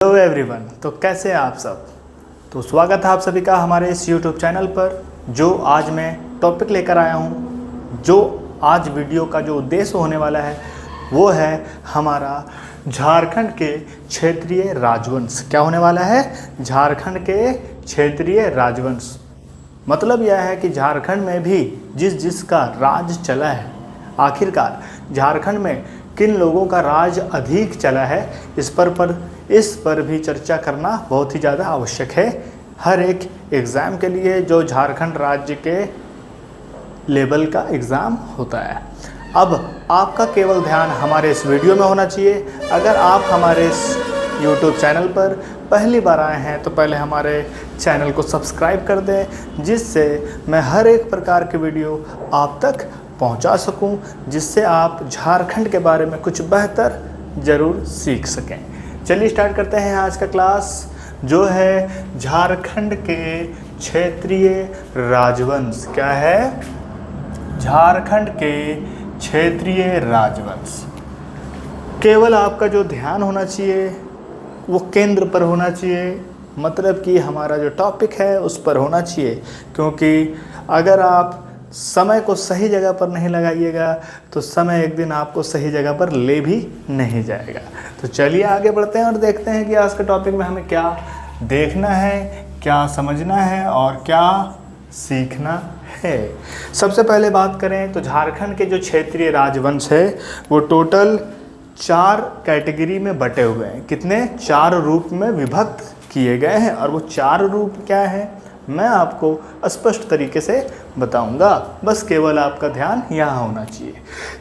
Hello everyone, तो कैसे हैं आप सब। तो स्वागत है आप सभी का हमारे इस यूट्यूब चैनल पर। जो आज मैं टॉपिक लेकर आया हूं, जो आज वीडियो का जो उद्देश्य होने वाला है वो है हमारा झारखंड के क्षेत्रीय राजवंश। क्या होने वाला है? झारखंड के क्षेत्रीय राजवंश। मतलब यह है कि झारखंड में भी जिस का राज चला है, आखिरकार झारखंड में किन लोगों का राज अधिक चला है, इस पर भी चर्चा करना बहुत ही ज़्यादा आवश्यक है हर एक एग्ज़ाम के लिए, जो झारखंड राज्य के लेवल का एग्ज़ाम होता है। अब आपका केवल ध्यान हमारे इस वीडियो में होना चाहिए। अगर आप हमारे इस YouTube चैनल पर पहली बार आए हैं तो पहले हमारे चैनल को सब्सक्राइब कर दें, जिससे मैं हर एक प्रकार के वीडियो आप तक पहुंचा सकूं, जिससे आप झारखंड के बारे में कुछ बेहतर ज़रूर सीख सकें। चलिए स्टार्ट करते हैं आज का क्लास, जो है झारखंड के क्षेत्रीय राजवंश। क्या है? झारखंड के क्षेत्रीय राजवंश। केवल आपका जो ध्यान होना चाहिए वो केंद्र पर होना चाहिए, मतलब कि हमारा जो टॉपिक है उस पर होना चाहिए, क्योंकि अगर आप समय को सही जगह पर नहीं लगाइएगा तो समय एक दिन आपको सही जगह पर ले भी नहीं जाएगा। तो चलिए आगे बढ़ते हैं और देखते हैं कि आज के टॉपिक में हमें क्या देखना है, क्या समझना है और क्या सीखना है। सबसे पहले बात करें तो झारखंड के जो क्षेत्रीय राजवंश है वो टोटल 4 कैटेगरी में बटे हुए हैं। कितने? 4 रूप में विभक्त किए गए हैं, और वो 4 रूप क्या है मैं आपको स्पष्ट तरीके से बताऊंगा, बस केवल आपका ध्यान यहाँ होना चाहिए।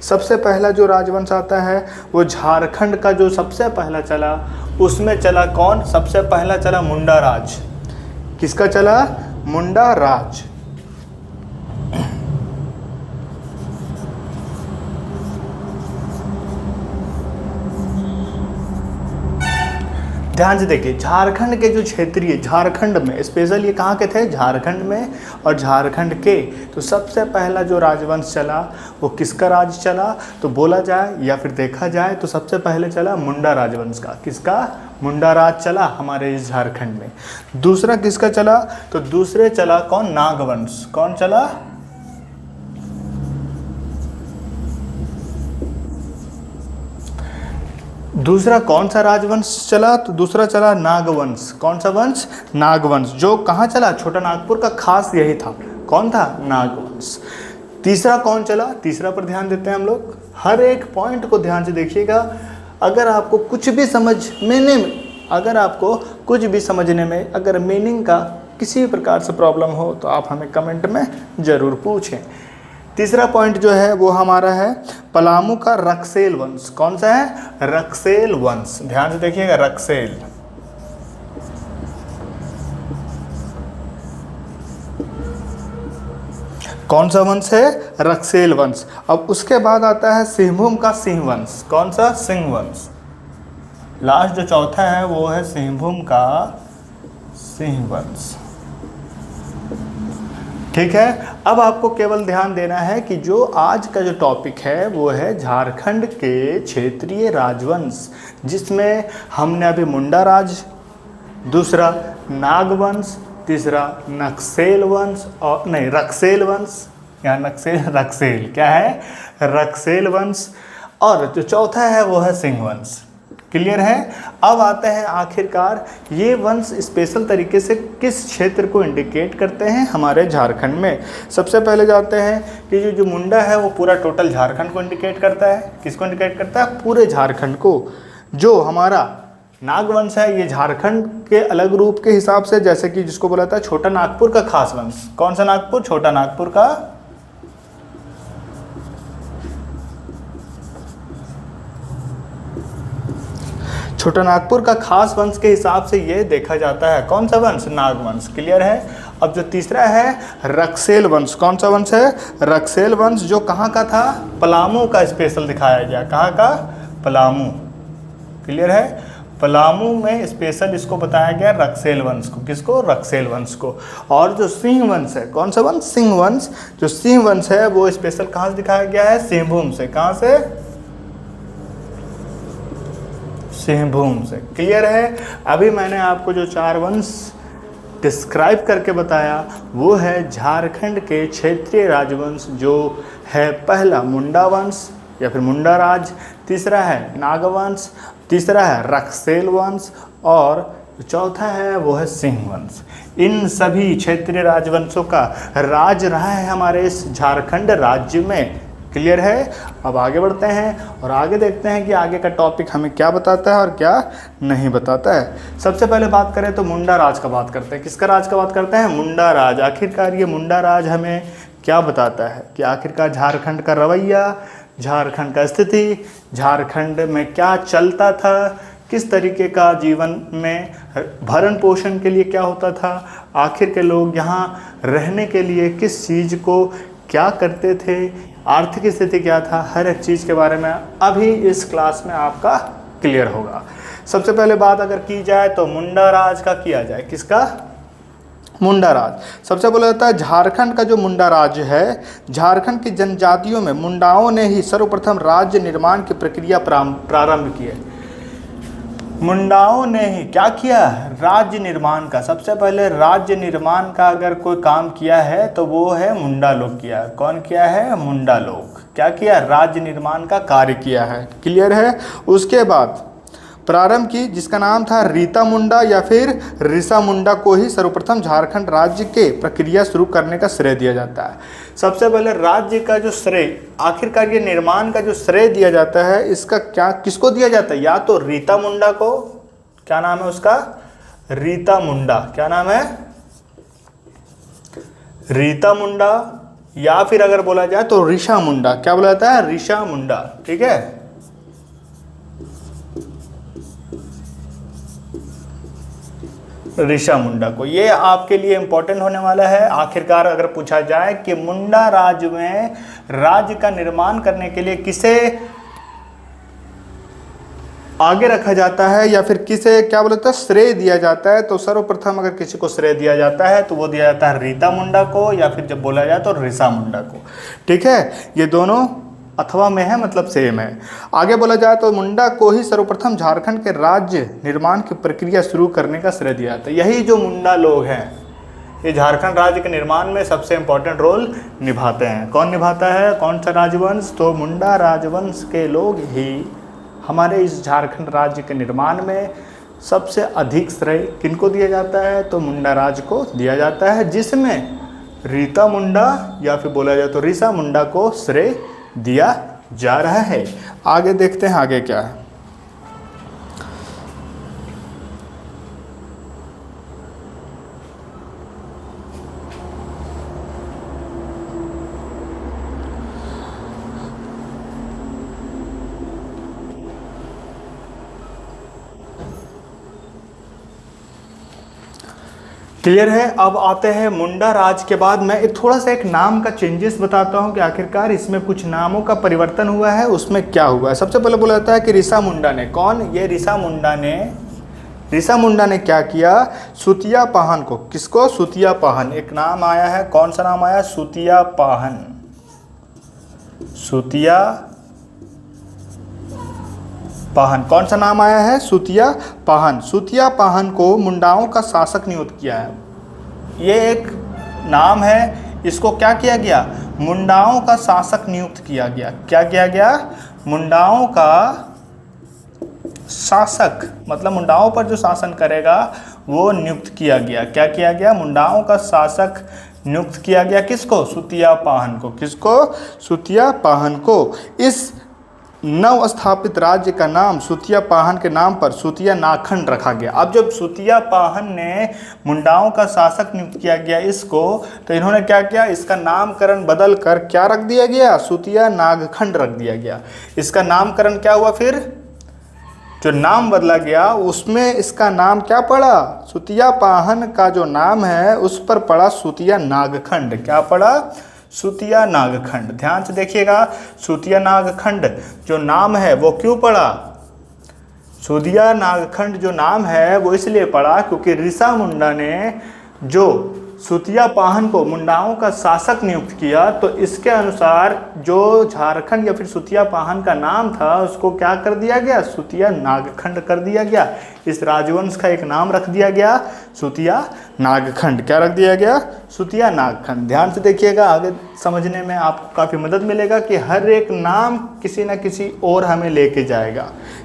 सबसे पहला जो राजवंश आता है वो झारखंड का जो सबसे पहला चला, उसमें चला कौन? सबसे पहला चला मुंडा राज। किसका चला? मुंडा राज। ध्यान से देखिए, झारखंड के जो क्षेत्रीय, झारखंड में स्पेशल ये कहाँ के थे? झारखंड में और झारखंड के। तो सबसे पहला जो राजवंश चला वो किसका राज चला? तो बोला जाए या फिर देखा जाए तो सबसे पहले चला मुंडा राजवंश का। किसका? मुंडा राज चला हमारे इस झारखंड में। दूसरा किसका चला? तो दूसरे चला कौन? नागवंश। कौन चला? दूसरा कौन सा राजवंश चला? तो दूसरा चला नागवंश। कौन सा वंश? नागवंश। जो कहाँ चला? छोटा नागपुर का खास यही था। कौन था? नागवंश। तीसरा कौन चला? तीसरा पर ध्यान देते हैं हम लोग। हर एक पॉइंट को ध्यान से देखिएगा। अगर आपको कुछ भी समझने में अगर मीनिंग का किसी प्रकार से प्रॉब्लम हो तो आप हमें कमेंट में ज़रूर पूछें। तीसरा पॉइंट जो है वो हमारा है पलामू का रक्सेल वंश। कौन सा है? रक्सेल वंश। ध्यान से देखिएगा, रक्सेल। कौन सा वंश है? रक्सेल वंश। अब उसके बाद आता है सिंहभूम का सिंह वंश। कौन सा? सिंह वंश। लास्ट जो चौथा है वो है सिंहभूम का सिंह वंश। ठीक है। अब आपको केवल ध्यान देना है कि जो आज का जो टॉपिक है वो है झारखंड के क्षेत्रीय राजवंश, जिसमें हमने अभी मुंडा राज, दूसरा नागवंश, तीसरा नक्सेल वंश और नहीं रक्सेल वंश, यहाँ रक्सेल क्या है? रक्सेल वंश, और जो चौथा है वो है सिंह वंश। क्लियर है? अब आते हैं आखिरकार ये वंश स्पेशल तरीके से किस क्षेत्र को इंडिकेट करते हैं हमारे झारखंड में। सबसे पहले जाते हैं कि जो मुंडा है वो पूरा टोटल झारखंड को इंडिकेट करता है। किसको इंडिकेट करता है? पूरे झारखंड को। जो हमारा नागवंश है ये झारखंड के अलग रूप के हिसाब से, जैसे कि जिसको बोला था छोटा नागपुर का खास वंश। कौन सा नागपुर? छोटा नागपुर का छोटा नागपुर का खास वंश के हिसाब से ये देखा जाता है। कौन सा वंश? नागवंश। क्लियर है? अब जो तीसरा है रक्सेल वंश। कौन सा वंश है? रक्सेल वंश, जो कहाँ का था? पलामू का स्पेशल दिखाया गया। कहाँ का? पलामू। क्लियर है? पलामू में स्पेशल इसको बताया गया रक्सेल वंश को। किसको? रक्सेल वंश को। और जो सिंह वंश है, कौन सा वंश? सिंह वंश। जो सिंह वंश है वो स्पेशल कहाँ से दिखाया गया है? सिंहभूम से। कहाँ से? सिंहभूम से। क्लियर है। अभी मैंने आपको जो 4 वंश डिस्क्राइब करके बताया वो है झारखंड के क्षेत्रीय राजवंश, जो है पहला मुंडा वंश या फिर मुंडा राज, तीसरा है नागवंश, तीसरा है रक्सेल वंश और चौथा है वो है सिंह वंश। इन सभी क्षेत्रीय राजवंशों का राज रहा है हमारे इस झारखंड राज्य में। क्लियर है। अब आगे बढ़ते हैं और आगे देखते हैं कि आगे का टॉपिक हमें क्या बताता है और क्या नहीं बताता है। सबसे पहले बात करें तो मुंडा राज का बात करते हैं। किसका राज का बात करते हैं? मुंडा राज। आखिरकार ये मुंडा राज हमें क्या बताता है कि आखिरकार झारखंड का रवैया, झारखंड का स्थिति, झारखंड में क्या चलता था, किस तरीके का जीवन में भरण पोषण के लिए क्या होता था, आखिर के लोग यहाँ रहने के लिए किस चीज़ को क्या करते थे, आर्थिक स्थिति क्या था, हर एक चीज़ के बारे में अभी इस क्लास में आपका क्लियर होगा। सबसे पहले बात अगर की जाए तो मुंडा राज का किया जाए। किसका? मुंडा राज। सबसे पहले होता है झारखंड का जो मुंडा राज्य है, झारखंड की जनजातियों में मुंडाओं ने ही सर्वप्रथम राज्य निर्माण की प्रक्रिया प्रारंभ की है। मुंडाओं ने ही क्या किया? राज्य निर्माण का। सबसे पहले राज्य निर्माण का अगर कोई काम किया है तो वो है मुंडा लोग किया। कौन किया है? मुंडा लोग। क्या किया? राज्य निर्माण का कार्य किया है। क्लियर है। उसके बाद प्रारंभ की जिसका नाम था रीता मुंडा या फिर ऋषा मुंडा को ही सर्वप्रथम झारखंड राज्य के प्रक्रिया शुरू करने का श्रेय दिया जाता है। सबसे पहले राज्य का जो श्रेय, आखिरकार ये निर्माण का जो श्रेय दिया जाता है, इसका क्या किसको दिया जाता है? या तो रीता मुंडा को, क्या नाम है उसका? रीता मुंडा। क्या नाम है? रीता मुंडा। या फिर अगर बोला जाए तो ऋषा मुंडा। क्या बोला जाता है? ऋषा मुंडा। ठीक है। ऋषा मुंडा को। ये आपके लिए इंपॉर्टेंट होने वाला है। आखिरकार अगर पूछा जाए कि मुंडा राज में राज्य का निर्माण करने के लिए किसे आगे रखा जाता है या फिर किसे क्या बोलता है श्रेय दिया जाता है, तो सर्वप्रथम अगर किसी को श्रेय दिया जाता है तो वो दिया जाता है रीता मुंडा को, या फिर जब बोला जाए तो ऋषा मुंडा को। ठीक है। ये दोनों अथवा में है, मतलब सेम है। आगे बोला जाए तो मुंडा को ही सर्वप्रथम झारखंड के राज्य निर्माण की प्रक्रिया शुरू करने का श्रेय दिया जाता है। यही जो मुंडा लोग हैं ये झारखंड राज्य के निर्माण में सबसे इंपॉर्टेंट रोल निभाते हैं। कौन निभाता है? कौन सा राजवंश? तो मुंडा राजवंश के लोग ही हमारे इस झारखंड राज्य के निर्माण में सबसे अधिक श्रेय किनको दिया जाता है? तो मुंडा राज को दिया जाता है, जिसमें रीता मुंडा या फिर बोला जाए तो ऋषा मुंडा को श्रेय दिया जा रहा है। आगे देखते हैं आगे क्या है। क्लियर है। अब आते हैं मुंडा राज के बाद मैं थोड़ा सा एक नाम का चेंजेस बताता हूं कि आखिरकार इसमें कुछ नामों का परिवर्तन हुआ है, उसमें क्या हुआ है। सबसे पहले बोला जाता है कि ऋषा मुंडा ने, कौन? ये ऋषा मुंडा ने क्या किया? सुतिया पाहन को। किसको? सुतिया पाहन। एक नाम आया है, कौन सा नाम आया? सुतिया पाहन। सुतिया पाहन। कौन सा नाम आया है? सुतिया पाहन। सुतिया पाहन को मुंडाओं का शासक नियुक्त किया है। ये एक नाम है, इसको क्या किया गया? मुंडाओं का शासक नियुक्त किया गया। क्या किया गया? मुंडाओं का शासक, मतलब मुंडाओं पर जो शासन करेगा वो नियुक्त किया गया। क्या किया गया? मुंडाओं का शासक नियुक्त किया गया। किसको? सुतिया पाहन को। किसको? सुतिया पाहन को। इस नव स्थापित राज्य का नाम सुतिया पाहन के नाम पर सुतिया नागखंड रखा गया। अब जब सुतिया पाहन ने मुंडाओं का शासक नियुक्त किया गया इसको, तो इन्होंने क्या किया? इसका नामकरण बदल कर क्या रख दिया गया? सुतिया नागखंड रख दिया गया। इसका नामकरण क्या हुआ? फिर जो नाम बदला गया उसमें इसका नाम क्या पड़ा? सुतिया पाहन का जो नाम है उस पर पड़ा सुतिया नागखंड। क्या पड़ा? सुतिया नागखंड। ध्यान से देखिएगा, सुतिया नागखंड जो नाम है वो क्यों पड़ा? सुतिया नागखंड जो नाम है वो इसलिए पड़ा क्योंकि ऋषा मुंडा ने जो सुतियापाहन को मुंडाओं का शासक नियुक्त किया, तो इसके अनुसार जो झारखंड या फिर सुतियापाहन का नाम था उसको क्या कर दिया गया, सुतिया नागखंड कर दिया गया। इस राजवंश का एक नाम रख दिया गया सुतिया नागखंड। क्या रख दिया गया, सुतिया नागखंड। ध्यान से देखिएगा, आगे समझने में आपको काफ़ी मदद मिलेगा कि हर एक नाम किसी न किसी और हमें लेके जाएगा।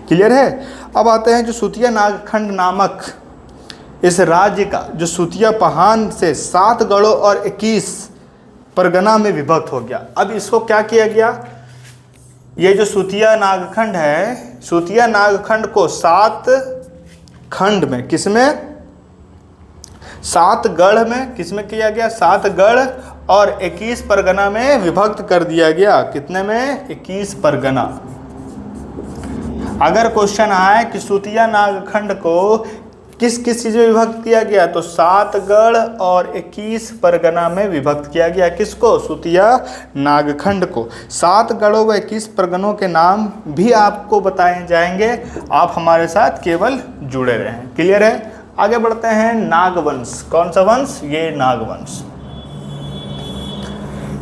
क्लियर है। अब आते हैं जो सुतिया नागखंड नामक इस राज्य का जो सुतियापाहन से 7 गढ़ों और 21 परगना में विभक्त हो गया। अब इसको क्या किया गया, ये जो सुतिया नागखंड है, सुतिया नागखंड को 7 खंड में, किसमें, 7 गढ़ में, किसमें किया गया, 7 गढ़ और 21 परगना में विभक्त कर दिया गया। कितने में, 21 परगना। अगर क्वेश्चन आए कि सुतिया नागखंड को किस किस चीज़ में विभक्त किया गया, तो 7 गढ़ और 21 परगना में विभक्त किया गया। किसको, सुतिया नागखंड को। 7 गढ़ों व 21 परगनों के नाम भी आपको बताए जाएंगे, आप हमारे साथ केवल जुड़े रहें। क्लियर है। आगे बढ़ते हैं, नागवंश। कौन सा वंश, ये नागवंश।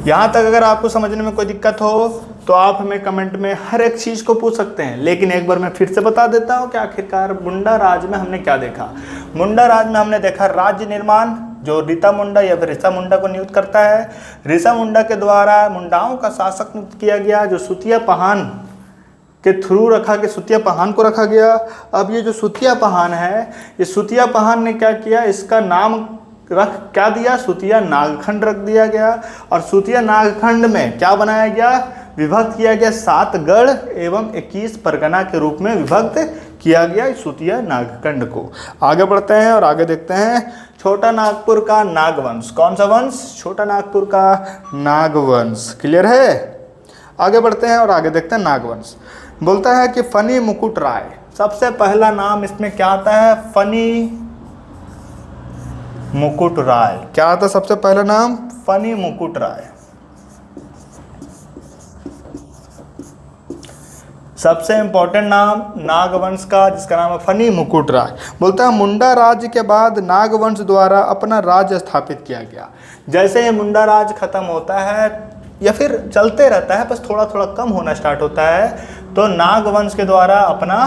यहाँ तक अगर आपको समझने में कोई दिक्कत हो तो आप हमें कमेंट में हर एक चीज़ को पूछ सकते हैं, लेकिन एक बार मैं फिर से बता देता हूँ कि आखिरकार मुंडा राज में हमने क्या देखा। मुंडा राज में हमने देखा राज्य निर्माण, जो रीता मुंडा या फिर ऋषा मुंडा को नियुक्त करता है। ऋषा मुंडा के द्वारा मुंडाओं का शासक नियुक्त किया गया, जो सुतियापाहन के थ्रू रखा गया, सुतियापाहन को रखा गया। अब ये जो सुतियापाहन है, ये सुतियापाहन ने क्या किया, इसका नाम रख क्या दिया, सुतिया नागखंड रख दिया गया। और सुतिया नागखंड में क्या बनाया गया, विभक्त किया गया, 7 गढ़ एवं 21 परगना के रूप में विभक्त किया गया इस सुतिया नागखंड को। आगे बढ़ते हैं और आगे देखते हैं छोटा नागपुर का नागवंश। कौन सा वंश, छोटा नागपुर का नागवंश। क्लियर है। आगे बढ़ते हैं और आगे देखते हैं नागवंश। बोलता है कि फनी मुकुट राय, सबसे पहला नाम इसमें क्या आता है, फनी मुकुट राय। क्या आता है सबसे पहला नाम, फनी मुकुट राय। सबसे इंपॉर्टेंट नाम नागवंश का, जिसका नाम है फनी मुकुट राय। बोलता है मुंडा राज्य के बाद नागवंश द्वारा अपना राज्य स्थापित किया गया। जैसे ये मुंडा राज खत्म होता है या फिर चलते रहता है, बस थोड़ा थोड़ा कम होना स्टार्ट होता है, तो नागवंश के द्वारा अपना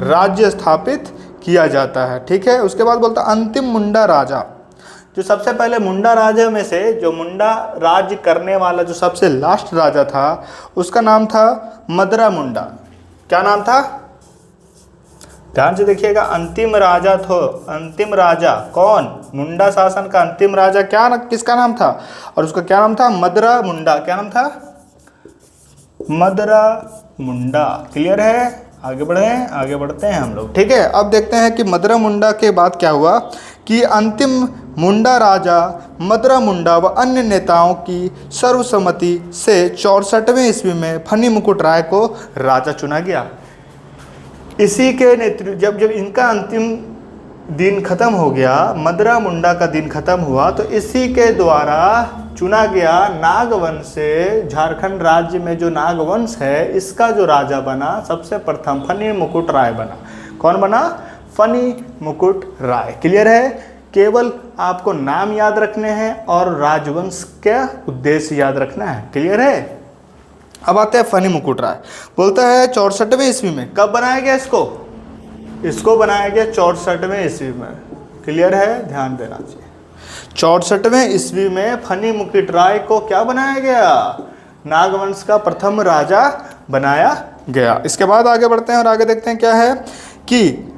राज्य स्थापित किया जाता है। ठीक है। उसके बाद बोलता अंतिम मुंडा राजा, जो सबसे पहले मुंडा राजा में से जो मुंडा राज्य करने वाला जो सबसे लास्ट राजा था, उसका नाम था मदरा मुंडा। क्या नाम था, ध्यान से देखिएगा, अंतिम राजा था, अंतिम राजा कौन, मुंडा शासन का अंतिम राजा क्या, किसका नाम था, और उसका क्या नाम था, मदरा मुंडा। क्या नाम था, मदरा मुंडा। क्लियर है। आगे बढ़ें, आगे बढ़ते हैं हम लोग। ठीक है। अब देखते हैं कि मदरा मुंडा के बाद क्या हुआ कि अंतिम मुंडा राजा मदरा मुंडा व अन्य नेताओं की सर्वसम्मति से 64वें ईस्वी में फनी मुकुट राय को राजा चुना गया। इसी के नेतृत्व जब इनका अंतिम दिन खत्म हो गया, मदरा मुंडा का दिन खत्म हुआ, तो इसी के द्वारा चुना गया नागवंश से, झारखंड राज्य में जो नागवंश है इसका जो राजा बना सबसे प्रथम फनी मुकुट राय बना। कौन बना, फनी मुकुट राय। क्लियर है। केवल आपको नाम याद रखने हैं और राजवंश का उद्देश्य याद रखना है। क्लियर है। अब आते हैं फनी मुकुट राय। बोलता है 64वें ईस्वी में। कब बनाया गया इसको, इसको बनाया गया 64वें ईस्वी में। क्लियर है, ध्यान देना चाहिए। 64वें ईस्वी में फनी मुकुट राय को क्या बनाया गया, नागवंश का प्रथम राजा बनाया गया। इसके बाद आगे बढ़ते हैं और आगे देखते हैं क्या है कि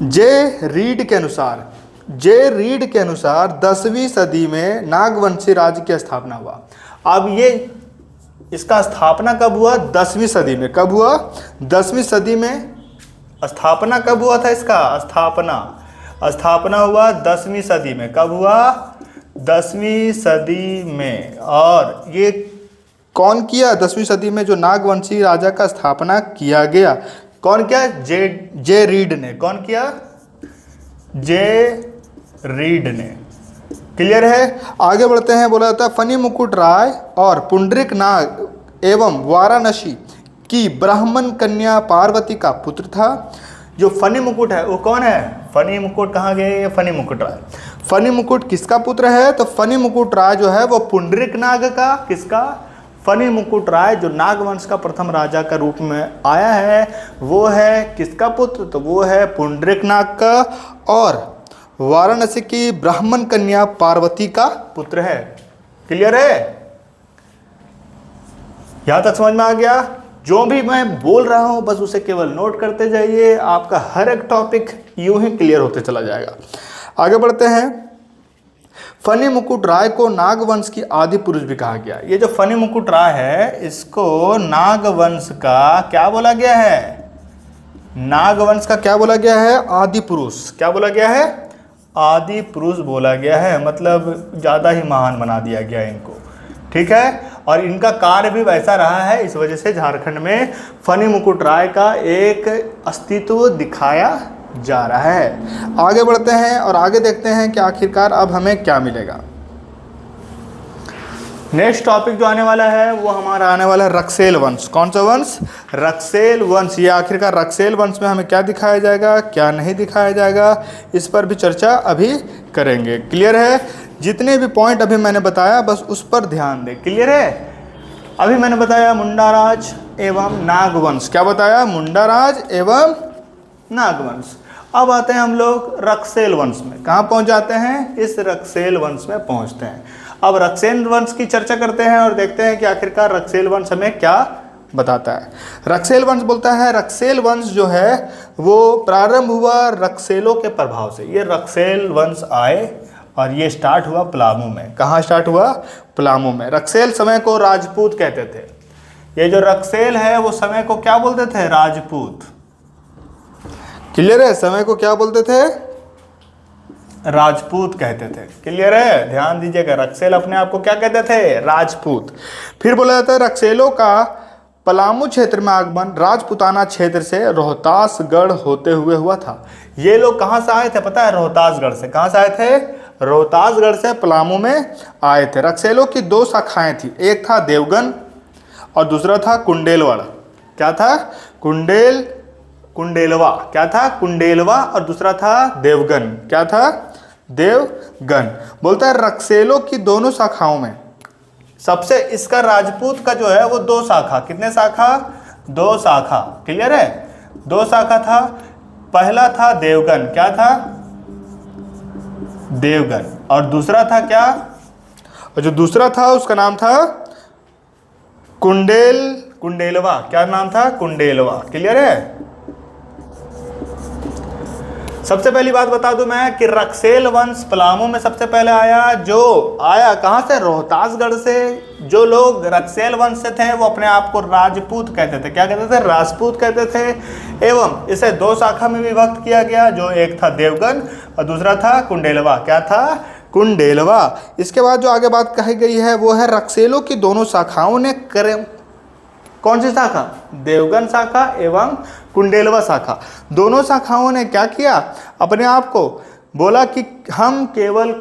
जे रीड के अनुसार 10वीं सदी में नागवंशी राज्य की स्थापना हुआ। अब ये इसका स्थापना कब हुआ, 10वीं सदी में। कब हुआ, 10वीं सदी में। स्थापना कब हुआ था इसका, स्थापना हुआ 10वीं सदी में। कब हुआ, 10वीं सदी में। और ये कौन किया, 10वीं सदी में जो नागवंशी राजा का स्थापना किया गया, कौन किया, जे रीड ने। कौन किया, जे रीड ने। क्लियर है। आगे बढ़ते हैं। बोला जाता है फनी मुकुट राय और पुंडरिक नाग एवं वाराणसी की ब्राह्मण कन्या पार्वती का पुत्र था। जो फनी मुकुट है वो कौन है, फनी मुकुट कहाँ गए, फनी मुकुट राय। फनी मुकुट किसका पुत्र है? तो फनी मुकुट राय जो है वो पुंडरीक नाग का, किसका? फनी मुकुट राय जो नागवंश का प्रथम राजा का रूप में आया है वो है किसका पुत्र? तो वो है पुंडरीक नाग का, और वाराणसी की ब्राह्मण कन्या पार्वती का पुत्र है। क्लियर है? यहां तक समझ में आ गया? जो भी मैं बोल रहा हूं बस उसे केवल नोट करते जाइए, आपका हर एक टॉपिक यूं ही क्लियर होते चला जाएगा। आगे बढ़ते हैं। फनी मुकुट राय को नागवंश की आदि पुरुष भी कहा गया। ये जो फनी मुकुट राय है इसको नागवंश का क्या बोला गया है? नागवंश का क्या बोला गया है? आदि पुरुष। क्या बोला गया है? आदि पुरुष बोला गया है, मतलब ज़्यादा ही महान बना दिया गया इनको। ठीक है, और इनका कार्य भी वैसा रहा है, इस वजह से झारखंड में फनी मुकुट राय का एक अस्तित्व दिखाया जा रहा है। आगे बढ़ते हैं और आगे देखते हैं कि आखिरकार अब हमें क्या मिलेगा। नेक्स्ट टॉपिक जो आने वाला है वो हमारा आने वाला है रक्सेल वंश। कौन सा वंश? रक्सेल वंश। ये आखिरकार रक्सेल वंश में हमें क्या दिखाया जाएगा, क्या नहीं दिखाया जाएगा, इस पर भी चर्चा अभी करेंगे। क्लियर है? जितने भी पॉइंट अभी मैंने बताया बस उस पर ध्यान दें। क्लियर है? अभी मैंने बताया मुंडाराज एवं नागवंश। क्या बताया? मुंडाराज एवं नागवंश। अब आते हैं हम लोग रक्सेल वंश में। कहाँ पहुँच जाते हैं? इस रक्सेल वंश में पहुँचते हैं। अब रक्सेल वंश की चर्चा करते हैं और देखते हैं कि आखिरकार रक्सेल वंश हमें क्या बताता है। रक्सेल वंश बोलता है, रक्सेल वंश जो है वो प्रारंभ हुआ रक्सेलों के प्रभाव से। ये रक्सेल वंश आए और ये स्टार्ट हुआ पलामू में। कहाँ स्टार्ट हुआ? पलामू में। रक्सेल समय को राजपूत कहते थे। ये जो रक्सेल है वो समय को क्या बोलते थे? राजपूत। क्लियर है? समय को क्या बोलते थे? राजपूत कहते थे। क्लियर है? ध्यान दीजिएगा, रक्सेल अपने आप को क्या कहते थे? राजपूत। फिर बोला जाता है रक्सेलों का पलामू क्षेत्र में आगमन राजपुताना क्षेत्र से रोहतासगढ़ होते हुए हुआ था। ये लोग कहाँ से आए थे पता है? रोहतासगढ़ से। कहाँ से आए थे? रोहतासगढ़ से पलामू में आए थे। रक्सेलों की दो शाखाएं थी, एक था देवगन और दूसरा था कुंडेलवाड़ा। क्या था? कुंडेलवा। क्या था? कुंडेलवा। और दूसरा था देवगन। क्या था? देवगन। बोलता है रक्सेलों की दोनों शाखाओं में सबसे इसका राजपूत का जो है वो दो शाखा। कितने शाखा? दो शाखा। क्लियर है? दो शाखा था। पहला था देवगन। क्या था? देवगन। और दूसरा था क्या? और जो दूसरा था उसका नाम था कुंडेलवा। क्या नाम था? कुंडेलवा। क्लियर है? सबसे पहली बात बता दूं मैं कि रक्सेल वंश पलामू में सबसे पहले आया। जो आया कहाँ से? रोहतासगढ़ से। जो लोग रक्सेल वंश से थे वो अपने आप को राजपूत कहते थे। क्या कहते थे? राजपूत कहते थे। एवं इसे दो शाखा में विभक्त किया गया, जो एक था देवगन और दूसरा था कुंडेलवा। क्या था? कुंडेलवा। इसके बाद जो आगे बात कही गई है वो है रक्सेलों की दोनों शाखाओं ने कौन सी शाखा? देवगन शाखा एवं कुंडेलवा शाखा। दोनों शाखाओं ने क्या किया? अपने आप को बोला कि हम केवल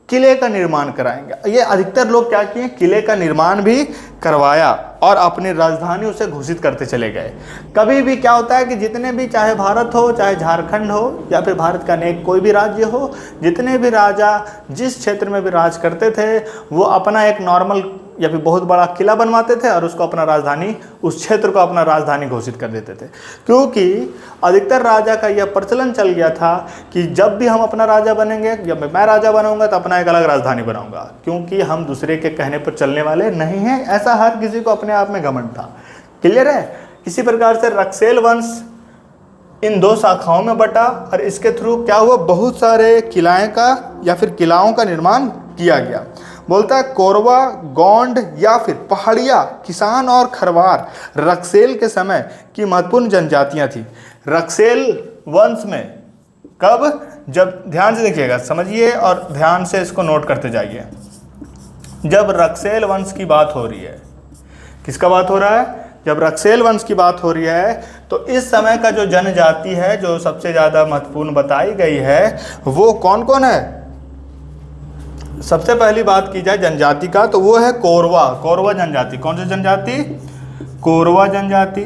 किले का निर्माण कराएंगे। ये अधिकतर लोग क्या किए? किले का निर्माण भी करवाया और अपनी राजधानी उसे घोषित करते चले गए। कभी भी क्या होता है कि जितने भी, चाहे भारत हो, चाहे झारखंड हो, या फिर भारत का अनेक कोई भी राज्य हो, जितने भी राजा जिस क्षेत्र में भी राज करते थे वो अपना एक नॉर्मल या फिर बहुत बड़ा किला बनवाते थे और उसको अपना राजधानी, उस क्षेत्र को अपना राजधानी घोषित कर देते थे। क्योंकि अधिकतर राजा का यह प्रचलन चल गया था कि जब भी हम अपना राजा बनेंगे, जब मैं राजा बनाऊंगा तो अपना एक अलग राजधानी बनाऊंगा, क्योंकि हम दूसरे के कहने पर चलने वाले नहीं हैं। ऐसा हर किसी को अपने आप में घमंड था। क्लियर है? इसी प्रकार से रक्सेल वंश इन दो शाखाओं में बटा और इसके थ्रू क्या हुआ? बहुत सारे किलाएं का या फिर किलाओं का निर्माण किया गया। बोलता है कोरवा, गोंड या फिर पहाड़िया, किसान और खरवार रक्सेल के समय की महत्वपूर्ण जनजातियां थी। रक्सेल वंश में कब? जब, ध्यान से देखिएगा, समझिए और ध्यान से इसको नोट करते जाइए। जब रक्सेल वंश की बात हो रही है, किसका बात हो रहा है? जब रक्सेल वंश की बात हो रही है तो इस समय का जो जनजाति है जो सबसे ज़्यादा महत्वपूर्ण बताई गई है वो कौन कौन है? सबसे पहली बात की जाए जनजाति का तो वो है कोरवा। कोरवा जनजाति। कौन सी जनजाति? कोरवा जनजाति।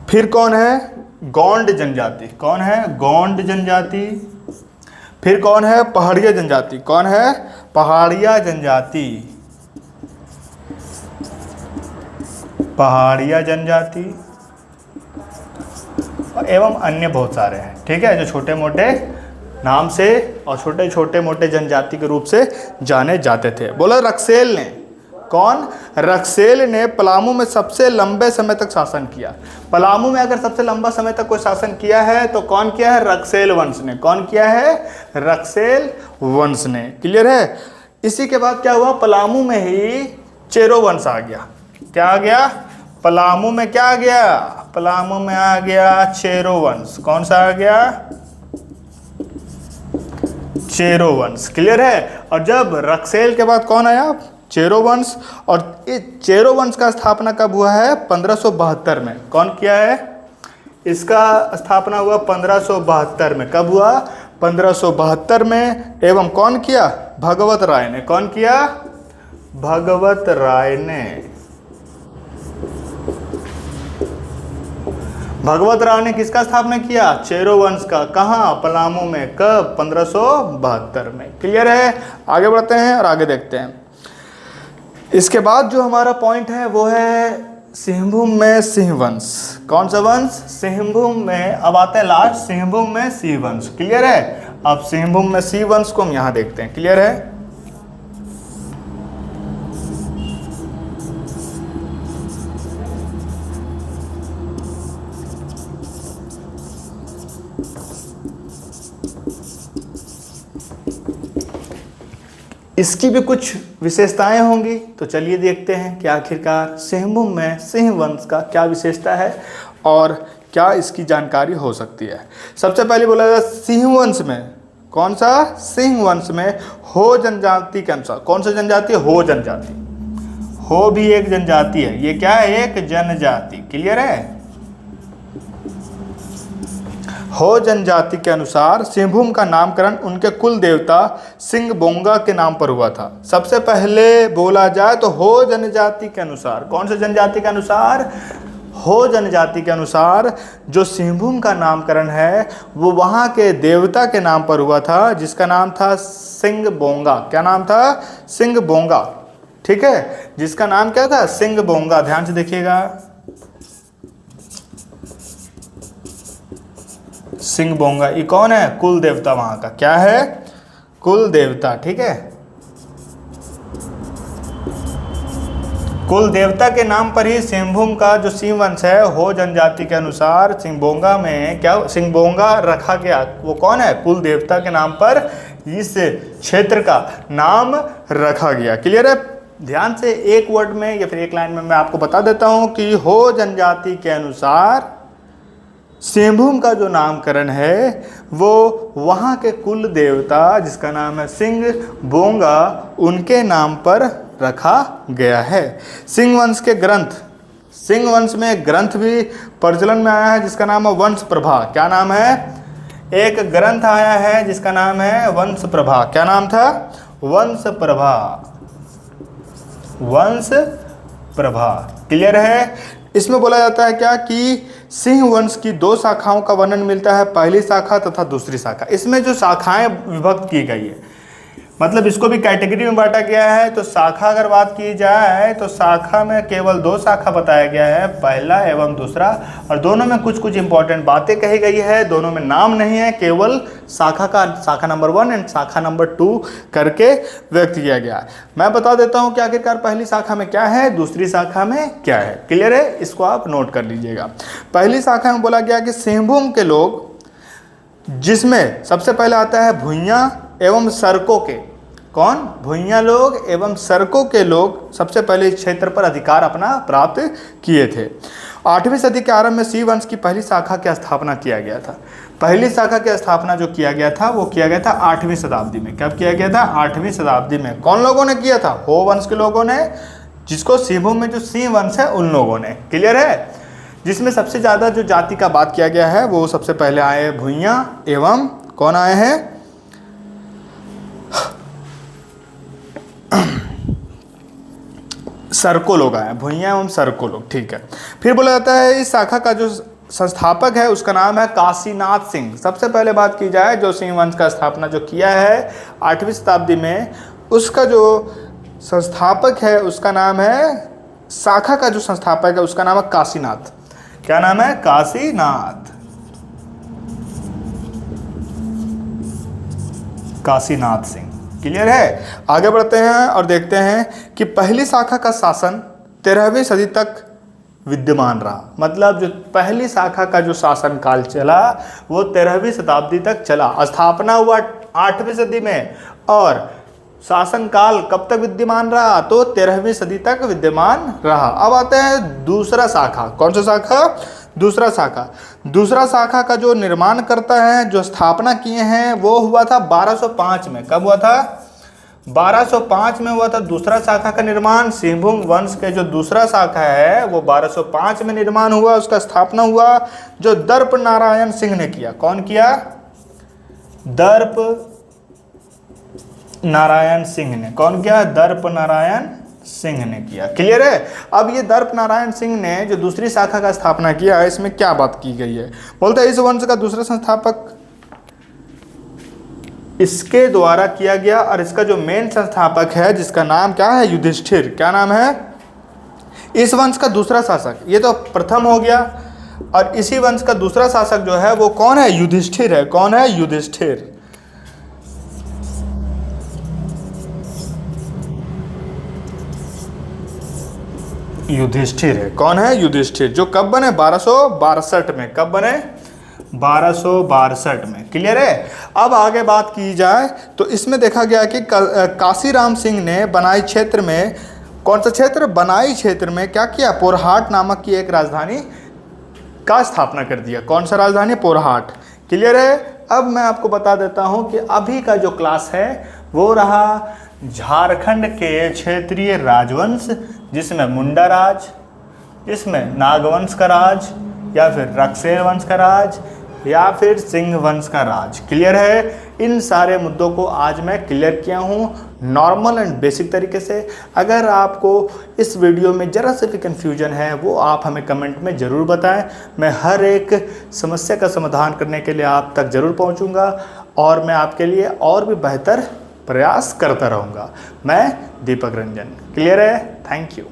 फिर कौन है? गोंड जनजाति। कौन है? गोंड जनजाति। फिर कौन है? पहाड़िया जनजाति। कौन है? पहाड़िया जनजाति। पहाड़िया जनजाति एवं अन्य बहुत सारे हैं, ठीक है, जो छोटे मोटे नाम से और छोटे छोटे मोटे जनजाति के रूप से जाने जाते थे। बोला रक्सेल ने। कौन? रक्सेल ने पलामू में सबसे लंबे समय तक शासन किया। पलामू में अगर सबसे लंबा समय तक कोई शासन किया है तो कौन किया है? रक्सेल वंश ने। कौन किया है? रक्सेल वंश ने। क्लियर है? इसी के बाद क्या हुआ? पलामू में ही चेरो वंश आ गया। क्या आ गया? पलामू में क्या आ गया? पलामू में आ गया चेरो वंश। कौन सा आ गया? चेरो वंश। क्लियर है? और जब रक्सेल के बाद कौन आया? चेरो वंश। और इस चेरो वंश का स्थापना कब हुआ है? 1572 में। कौन किया है? इसका स्थापना हुआ 1572 में। कब हुआ? 1572 में। एवं कौन किया? भगवत राय ने। कौन किया? भगवत राय ने। भगवत राय ने किसका स्थापना किया? चेरो वंश का। कहाँ? पलामू में। कब? 1572 में। क्लियर है? आगे बढ़ते हैं और आगे देखते हैं। इसके बाद जो हमारा पॉइंट है वो है सिंहभूम में सिंह वंश। कौन सा वंश? सिंहभूम में। अब आते हैं लास्ट, सिंहभूम में सिंह वंश। क्लियर है? अब सिंहभूम में सिंह वंश को हम यहां देखते हैं। क्लियर है? इसकी भी कुछ विशेषताएं होंगी, तो चलिए देखते हैं कि आखिरकार सिंहभूम में सिंह वंश का क्या विशेषता है और क्या इसकी जानकारी हो सकती है। सबसे पहले बोला जाए सिंह वंश में। कौन सा? सिंह वंश में हो जनजाति के अनुसार। कौन सा जनजाति? हो जनजाति। हो भी एक जनजाति है। ये क्या है? एक जनजाति। क्लियर है? हो जनजाति के अनुसार सिंहभूम का नामकरण उनके कुल देवता सिंह बोंगा के नाम पर हुआ था। सबसे पहले बोला जाए तो हो जनजाति के अनुसार। कौन से जनजाति के अनुसार? हो जनजाति के अनुसार जो सिंहभूम का नामकरण है वो वहाँ के देवता के नाम पर हुआ था, जिसका नाम था सिंह बोंगा। क्या नाम था? सिंह बोंगा। ठीक है, जिसका नाम क्या था? सिंह बोंगा। ध्यान से देखिएगा, सिंह बोंगा। ये कौन है? कुल देवता वहां का। क्या है? कुल देवता। ठीक है, कुल देवता के नाम पर ही सिंहभूम का जो सिंह वंश है हो जनजाति के अनुसार सिंहबोंगा में क्या सिंहबोंगा रखा गया। वो कौन है? कुल देवता के नाम पर इस क्षेत्र का नाम रखा गया। क्लियर है? ध्यान से एक वर्ड में या फिर एक लाइन में मैं आपको बता देता हूं कि हो जनजाति के अनुसार सिंहभूम का जो नामकरण है वो वहाँ के कुल देवता जिसका नाम है सिंह बोंगा उनके नाम पर रखा गया है। सिंह वंश के ग्रंथ, सिंह वंश में एक ग्रंथ भी प्रचलन में आया है जिसका नाम है वंश प्रभा। क्या नाम है? एक ग्रंथ आया है जिसका नाम है वंश प्रभा। क्या नाम था? वंश प्रभा। वंश प्रभा। क्लियर है? इसमें बोला जाता है क्या कि सिंह वंश की दो शाखाओं का वर्णन मिलता है, पहली शाखा तथा दूसरी शाखा। इसमें जो शाखाएं विभक्त की गई है, मतलब इसको भी कैटेगरी में बांटा गया है। तो शाखा अगर बात की जाए तो शाखा में केवल दो शाखा बताया गया है, पहला एवं दूसरा, और दोनों में कुछ कुछ इंपॉर्टेंट बातें कही गई है। दोनों में नाम नहीं है, केवल शाखा का शाखा नंबर 1 एंड शाखा नंबर 2 करके व्यक्त किया गया है। मैं बता देता हूं कि आखिरकार पहली शाखा में क्या है, दूसरी शाखा में क्या है। क्लियर है? इसको आप नोट कर लीजिएगा। पहली शाखा में बोला गया कि सिंहभूम के लोग, जिसमें सबसे पहले आता है भुइयां एवं सरकों के। कौन? भुइयां लोग एवं सरकों के लोग सबसे पहले इस क्षेत्र पर अधिकार अपना प्राप्त किए थे। 8वीं सदी के आरंभ में सिंह वंश की पहली शाखा की स्थापना किया गया था। पहली शाखा की स्थापना जो किया गया था वो किया गया था 8वीं शताब्दी में। कब किया गया था? 8वीं शताब्दी में। कौन लोगों ने किया था? हो वंश के लोगों ने, जिसको सिंहभूम में जो सिंह वंश है उन लोगों ने। क्लियर है? जिसमें सबसे ज़्यादा जो जाति का बात किया गया है वो सबसे पहले आए भुइयां एवं कौन आए हैं? सरको लोग आए, भुइयां एवं सरको लोग। ठीक है, फिर बोला जाता है इस शाखा का जो संस्थापक है उसका नाम है काशीनाथ सिंह। सबसे पहले बात की जाए जो सिंह वंश का स्थापना जो किया है 8वीं शताब्दी में, उसका जो संस्थापक है उसका नाम है, शाखा का जो संस्थापक है उसका नाम है काशीनाथ। क्या नाम है? काशीनाथ। काशीनाथ सिंह। क्लियर है? आगे बढ़ते हैं और देखते हैं कि पहली शाखा का शासन 13वीं सदी तक विद्यमान रहा। मतलब जो पहली शाखा का जो शासन काल चला वो 13वीं शताब्दी तक चला। स्थापना हुआ 8वीं सदी में और शासन काल कब तक विद्यमान रहा? तो 13वीं सदी तक विद्यमान रहा। अब आते हैं दूसरा शाखा। कौन सा शाखा? दूसरा शाखा। दूसरा शाखा का जो निर्माण करता है, जो स्थापना किए हैं, वो हुआ था 1205 में। कब हुआ था? 1205 में हुआ था दूसरा शाखा का निर्माण। सिंहभूम वंश के जो दूसरा शाखा है वो 1205 में निर्माण हुआ, उसका स्थापना हुआ, जो दर्प नारायण सिंह ने किया। कौन किया? दर्प नारायण सिंह ने। कौन किया? दर्प नारायण सिंह ने किया। क्लियर है? अब ये दर्प नारायण सिंह ने जो दूसरी शाखा का स्थापना किया है, इसमें क्या बात की गई है? बोलते हैं इस वंश का दूसरा संस्थापक इसके द्वारा किया गया और इसका जो मेन संस्थापक है जिसका नाम क्या है? युधिष्ठिर। क्या नाम है? इस वंश का दूसरा शासक, ये तो प्रथम हो गया, और इसी वंश का दूसरा शासक जो है वो कौन है? युधिष्ठिर है। कौन है? युधिष्ठिर। युधिष्ठिर है। कौन है? युधिष्ठिर, जो कब बने? 1262 में। कब बने? 1262 में। क्लियर है? अब आगे बात की जाए तो इसमें देखा गया कि काशीराम सिंह ने बनाई क्षेत्र में, कौन सा क्षेत्र? बनाई क्षेत्र में क्या किया? पोरहाट नामक की एक राजधानी का स्थापना कर दिया। कौन सा राजधानी? पोरहाट। क्लियर है? अब मैं आपको बता देता हूं कि अभी का जो क्लास है वो रहा झारखंड के क्षेत्रीय राजवंश, जिसमें मुंडा राज, जिसमें नागवंश का राज, या फिर रक्सेर वंश का राज, या फिर सिंह वंश का राज। क्लियर है? इन सारे मुद्दों को आज मैं क्लियर किया हूँ नॉर्मल एंड बेसिक तरीके से। अगर आपको इस वीडियो में ज़रा से भी कन्फ्यूजन है वो आप हमें कमेंट में ज़रूर बताएं। मैं हर एक समस्या का समाधान करने के लिए आप तक ज़रूर पहुँचूँगा और मैं आपके लिए और भी बेहतर प्रयास करता रहूँगा। मैं दीपक रंजन। क्लियर है? Thank you.